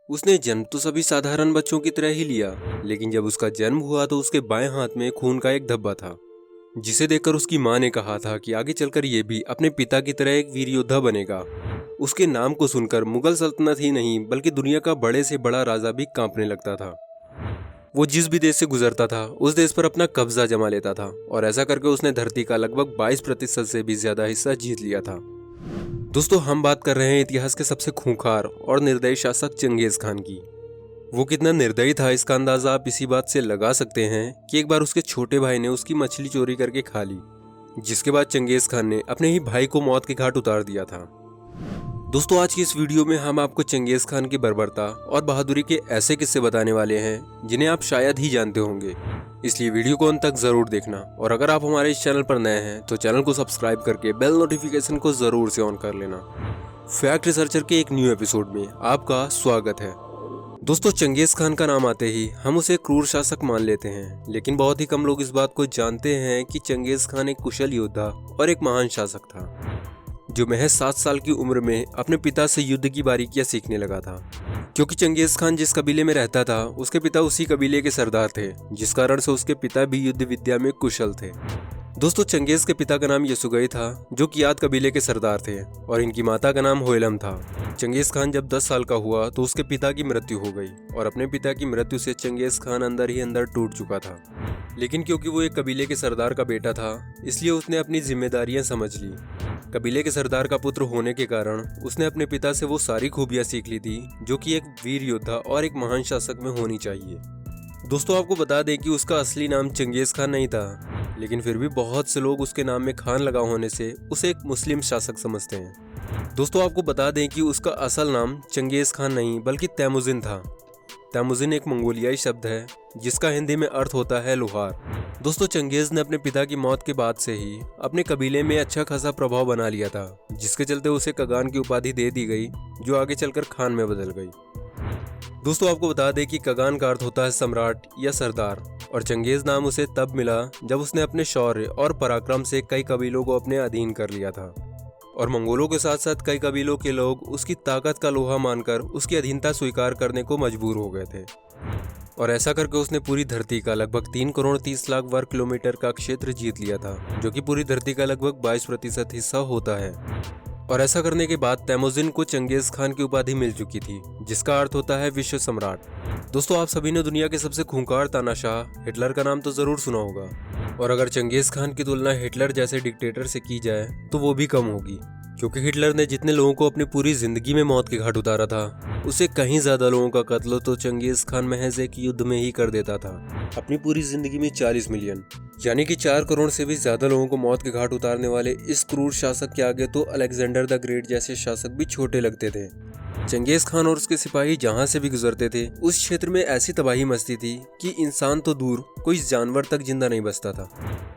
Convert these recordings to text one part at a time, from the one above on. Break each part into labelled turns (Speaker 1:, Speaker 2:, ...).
Speaker 1: उसने जन्म तो सभी साधारण बच्चों की तरह ही लिया, लेकिन जब उसका जन्म हुआ तो उसके बाएं हाथ में खून का एक धब्बा था, जिसे देखकर उसकी माँ ने कहा था कि आगे चलकर ये भी अपने पिता की तरह एक वीर योद्धा बनेगा। उसके नाम को सुनकर मुगल सल्तनत ही नहीं बल्कि दुनिया का बड़े से बड़ा राजा भी कांपने लगता था। वो जिस भी देश से गुजरता था उस देश पर अपना कब्जा जमा लेता था और ऐसा करके उसने धरती का लगभग 22% से भी ज्यादा हिस्सा जीत लिया था। दोस्तों, हम बात कर रहे हैं इतिहास के सबसे खूंखार और निर्दयी शासक चंगेज खान की। वो कितना निर्दयी था इसका अंदाजा आप इसी बात से लगा सकते हैं कि एक बार उसके छोटे भाई ने उसकी मछली चोरी करके खा ली, जिसके बाद चंगेज खान ने अपने ही भाई को मौत के घाट उतार दिया था। दोस्तों, आज की इस वीडियो में हम आपको चंगेज खान की बर्बरता और बहादुरी के ऐसे किस्से बताने वाले हैं जिन्हें आप शायद ही जानते होंगे, इसलिए वीडियो को अंत तक जरूर देखना। और अगर आप हमारे इस चैनल पर नए हैं तो चैनल को सब्सक्राइब करके बेल नोटिफिकेशन को जरूर से ऑन कर लेना। फैक्ट रिसर्चर के एक न्यू एपिसोड में आपका स्वागत है। दोस्तों, चंगेज खान का नाम आते ही हम उसे क्रूर शासक मान लेते हैं, लेकिन बहुत ही कम लोग इस बात को जानते हैं कि चंगेज खान एक कुशल योद्धा और एक महान शासक था, जो महज 7 साल की उम्र में अपने पिता से युद्ध की बारीकियां सीखने लगा था। क्योंकि चंगेज खान जिस कबीले में रहता था उसके पिता उसी कबीले के सरदार थे, जिस कारण से उसके पिता भी युद्ध विद्या में कुशल थे। दोस्तों, चंगेज के पिता का नाम यसुगई था, जो कियात कबीले के सरदार थे, और इनकी माता का नाम होयलम था। चंगेज खान जब 10 साल का हुआ तो उसके पिता की मृत्यु हो गई और अपने पिता की मृत्यु से चंगेज खान अंदर ही अंदर टूट चुका था। लेकिन क्योंकि वो एक कबीले के सरदार का बेटा था, इसलिए उसने अपनी जिम्मेदारियां समझ ली। कबीले के सरदार का पुत्र होने के कारण उसने अपने पिता से वो सारी खूबियां सीख ली थी जो कि एक वीर योद्धा और एक महान शासक में होनी चाहिए। दोस्तों, आपको बता दें कि उसका असली नाम चंगेज खान नहीं था, लेकिन फिर भी बहुत से लोग उसके नाम में खान लगा होने से उसे एक मुस्लिम शासक समझते हैं। दोस्तों, आपको बता दें कि उसका असल नाम चंगेज खान नहीं बल्कि तैमुजिन था। तैमुजिन एक मंगोलियाई शब्द है जिसका हिंदी में अर्थ होता है लोहार। दोस्तों, चंगेज ने अपने पिता की मौत के बाद से ही अपने कबीले में अच्छा खासा प्रभाव बना लिया था, जिसके चलते उसे कगान की उपाधि दे दी गई, जो आगे चलकर खान में बदल गई। दोस्तों, आपको बता दें कि कगान का अर्थ होता है सम्राट या सरदार, और चंगेज नाम उसे तब मिला जब उसने अपने शौर्य और पराक्रम से कई कबीलों को अपने अधीन कर लिया था, और मंगोलों के साथ साथ कई कबीलों के लोग उसकी ताकत का लोहा मानकर उसकी अधीनता स्वीकार करने को मजबूर हो गए थे। और ऐसा करके उसने पूरी धरती का लगभग 3 करोड़ 30 लाख वर्ग किलोमीटर का क्षेत्र जीत लिया था, जो कि पूरी धरती का लगभग 22% हिस्सा होता है। और ऐसा करने के बाद तैमुजिन को चंगेज खान की उपाधि मिल चुकी थी, जिसका अर्थ होता है विश्व सम्राट। दोस्तों, आप सभी ने दुनिया के सबसे खूंखार तानाशाह हिटलर का नाम तो जरूर सुना होगा, और अगर चंगेज खान की तुलना हिटलर जैसे डिक्टेटर से की जाए तो वो भी कम होगी, क्योंकि हिटलर ने जितने लोगों को अपनी पूरी जिंदगी में मौत के घाट उतारा था, उससे कहीं ज्यादा लोगों का कत्ल तो चंगेज खान महज एक युद्ध में ही कर देता था। अपनी पूरी जिंदगी में 40 मिलियन यानी कि 4 करोड़ से भी ज्यादा लोगों को मौत के घाट उतारने वाले इस क्रूर शासक के आगे तो अलेक्जेंडर द ग्रेट जैसे शासक भी छोटे लगते थे। चंगेज खान और उसके सिपाही जहां से भी गुजरते थे उस क्षेत्र में ऐसी तबाही मचती थी कि इंसान तो दूर कोई जानवर तक जिंदा नहीं बचता था।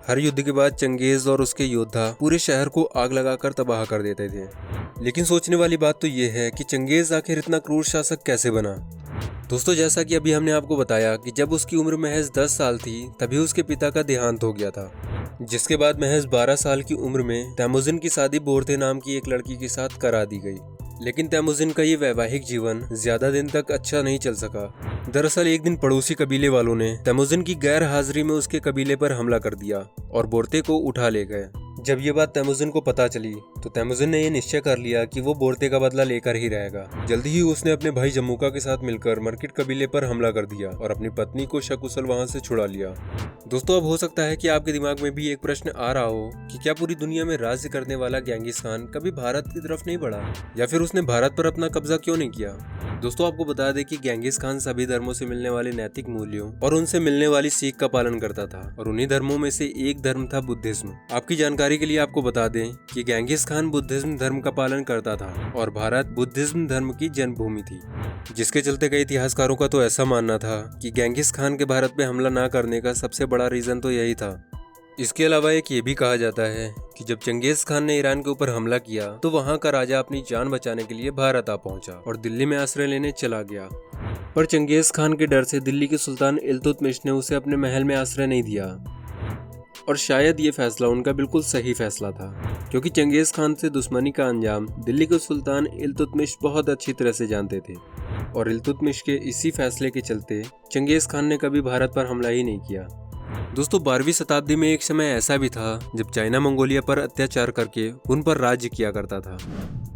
Speaker 1: हर युद्ध के बाद चंगेज और उसके योद्धा पूरे शहर को आग लगाकर तबाह कर देते थे। लेकिन सोचने वाली बात तो ये है कि चंगेज आखिर इतना क्रूर शासक कैसे बना। दोस्तों, जैसा कि अभी हमने आपको बताया कि जब उसकी उम्र महज 10 साल थी तभी उसके पिता का देहांत हो गया था, जिसके बाद महज 12 साल की उम्र में तैमुजिन की शादी बोरते नाम की एक लड़की के साथ करा दी गई। लेकिन तैमुजिन का ये वैवाहिक जीवन ज्यादा दिन तक अच्छा नहीं चल सका। दरअसल एक दिन पड़ोसी कबीले वालों ने तैमुजिन की गैर हाजिरी में उसके कबीले पर हमला कर दिया और बोरते को उठा ले गए। जब ये बात तैमुजिन को पता चली तो तैमुजिन ने ये निश्चय कर लिया कि वो बोरते का बदला लेकर ही रहेगा। जल्दी ही उसने अपने भाई जम्मुका के साथ मिलकर मरकिट कबीले पर हमला कर दिया और अपनी पत्नी को सकुशल वहां से छुड़ा लिया। दोस्तों, अब हो सकता है कि आपके दिमाग में भी एक प्रश्न आ रहा हो कि क्या पूरी दुनिया में राज्य करने वाला चंगेज खान कभी भारत की तरफ नहीं बढ़ा, या फिर उसने भारत पर अपना कब्जा क्यों नहीं किया। दोस्तों, आपको बता दें कि चंगेज खान सभी धर्मों से मिलने वाले नैतिक मूल्यों और उनसे मिलने वाली सीख का पालन करता था, और उन्हीं धर्मों में से एक धर्म था बुद्धिज्म। आपकी जानकारी के लिए आपको बता दें कि चंगेज खान बुद्धिज्म धर्म का पालन करता था और भारत बुद्धिज्म धर्म की जन्मभूमि थी, जिसके चलते कई इतिहासकारों का तो ऐसा मानना था कि चंगेज खान के भारत पे हमला न करने का सबसे बड़ा रीजन तो यही था। इसके अलावा एक ये भी कहा जाता है कि जब चंगेज खान ने ईरान के ऊपर हमला किया तो वहां का राजा अपनी जान बचाने के लिए भारत आ पहुंचा और दिल्ली में आश्रय लेने चला गया। पर चंगेज खान के डर से दिल्ली के सुल्तान इल्तुतमिश ने उसे अपने महल में आश्रय नहीं दिया, और शायद ये फैसला उनका बिल्कुल सही फैसला था, क्योंकि चंगेज खान से दुश्मनी का अंजाम दिल्ली के सुल्तान इल्तुतमिश बहुत अच्छी तरह से जानते थे। और इल्तुतमिश के इसी फैसले के चलते चंगेज खान ने कभी भारत पर हमला ही नहीं किया। दोस्तों 12वीं शताब्दी में एक समय ऐसा भी था जब चाइना मंगोलिया पर अत्याचार करके उन पर राज्य किया करता था,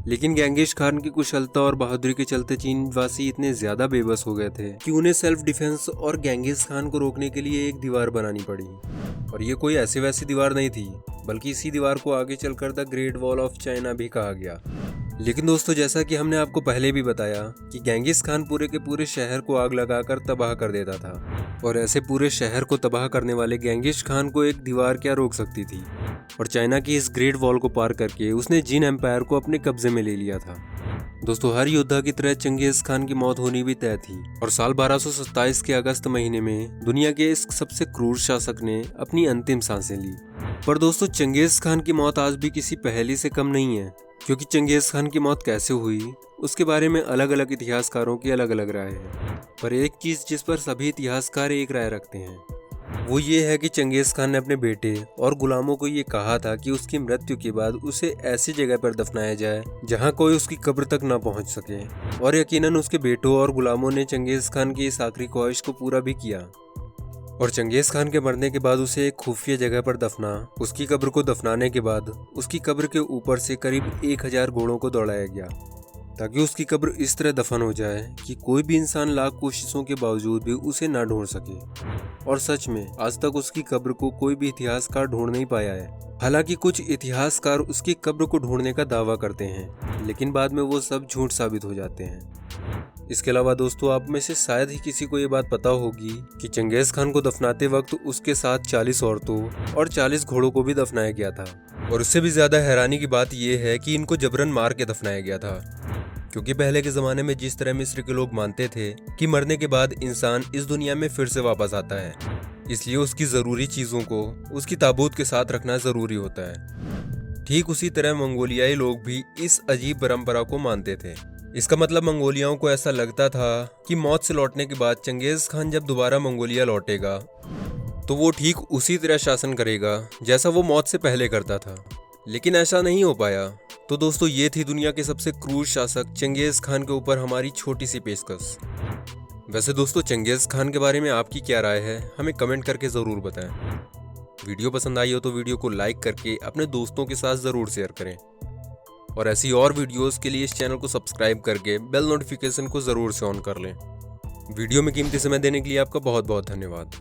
Speaker 1: लेकिन गेंगिस खान की कुशलता और बहादुरी के चलते चीनवासी इतने ज्यादा बेबस हो गए थे कि उन्हें सेल्फ डिफेंस और गेंगिस खान को रोकने के लिए एक दीवार बनानी पड़ी। और ये कोई ऐसी वैसी दीवार नहीं थी, बल्कि इसी दीवार को आगे चलकर the great wall of China भी कहा गया। लेकिन दोस्तों जैसा कि हमने आपको पहले भी बताया कि गेंगिस खान पूरे के पूरे शहर को आग लगाकर तबाह कर देता था, और ऐसे पूरे शहर को तबाह करने वाले गेंगिस खान को एक दीवार क्या रोक सकती थी। और चाइना की इस ग्रेट वॉल को पार करके उसने जिन एम्पायर को अपने कब्जे में ले लिया था। दोस्तों हर योद्धा की तरह चंगेज खान की मौत होनी भी तय थी, और साल 1227 के अगस्त महीने में दुनिया के इस सबसे क्रूर शासक ने अपनी अंतिम सांसें ली। पर दोस्तों चंगेज खान की मौत आज भी किसी पहेली से कम नहीं है, क्योंकि चंगेज खान की मौत कैसे हुई उसके बारे में अलग अलग इतिहासकारों की अलग अलग राय है। पर एक चीज जिस पर सभी इतिहासकार एक राय रखते हैं वो ये है कि चंगेज खान ने अपने बेटे और गुलामों को ये कहा था कि उसकी मृत्यु के बाद उसे ऐसी जगह पर दफनाया जाए जहां कोई उसकी कब्र तक ना पहुंच सके। और यकीनन उसके बेटों और गुलामों ने चंगेज खान की इस आखिरी ख्वाहिश को पूरा भी किया। और चंगेज खान के मरने के बाद उसे एक खुफिया जगह पर दफना, उसकी कब्र को दफनाने के बाद उसकी कब्र के ऊपर से करीब 1000 घोड़ों को दौड़ाया गया, ताकि उसकी कब्र इस तरह दफन हो जाए कि कोई भी इंसान लाख कोशिशों के बावजूद भी उसे ना ढूंढ सके। और सच में आज तक उसकी कब्र को कोई भी इतिहासकार ढूंढ नहीं पाया है। हालांकि कुछ इतिहासकार उसकी कब्र को ढूंढने का दावा करते हैं, लेकिन बाद में वो सब झूठ साबित हो जाते हैं। इसके अलावा दोस्तों आप में से शायद ही किसी को ये बात पता होगी कि चंगेज खान को दफनाते वक्त उसके साथ 40 औरतों और 40 घोड़ों को भी दफनाया गया था। और उससे भी ज्यादा हैरानी की बात यह है कि इनको जबरन मार के दफनाया गया था, क्योंकि पहले के ज़माने में जिस तरह मिस्र के लोग मानते थे कि मरने के बाद इंसान इस दुनिया में फिर से वापस आता है, इसलिए उसकी ज़रूरी चीज़ों को उसकी ताबूत के साथ रखना ज़रूरी होता है। ठीक उसी तरह मंगोलियाई लोग भी इस अजीब परंपरा को मानते थे। इसका मतलब मंगोलियाओं को ऐसा लगता था कि मौत से लौटने के बाद चंगेज खान जब दोबारा मंगोलिया लौटेगा तो वो ठीक उसी तरह शासन करेगा जैसा वो मौत से पहले करता था। लेकिन ऐसा नहीं हो पाया। तो दोस्तों ये थी दुनिया के सबसे क्रूर शासक चंगेज खान के ऊपर हमारी छोटी सी पेशकश। वैसे दोस्तों चंगेज खान के बारे में आपकी क्या राय है, हमें कमेंट करके ज़रूर बताएं। वीडियो पसंद आई हो तो वीडियो को लाइक करके अपने दोस्तों के साथ ज़रूर शेयर करें, और ऐसी और वीडियोस के लिए इस चैनल को सब्सक्राइब करके बेल नोटिफिकेशन को ज़रूर से ऑन कर लें। वीडियो में कीमती समय देने के लिए आपका बहुत बहुत धन्यवाद।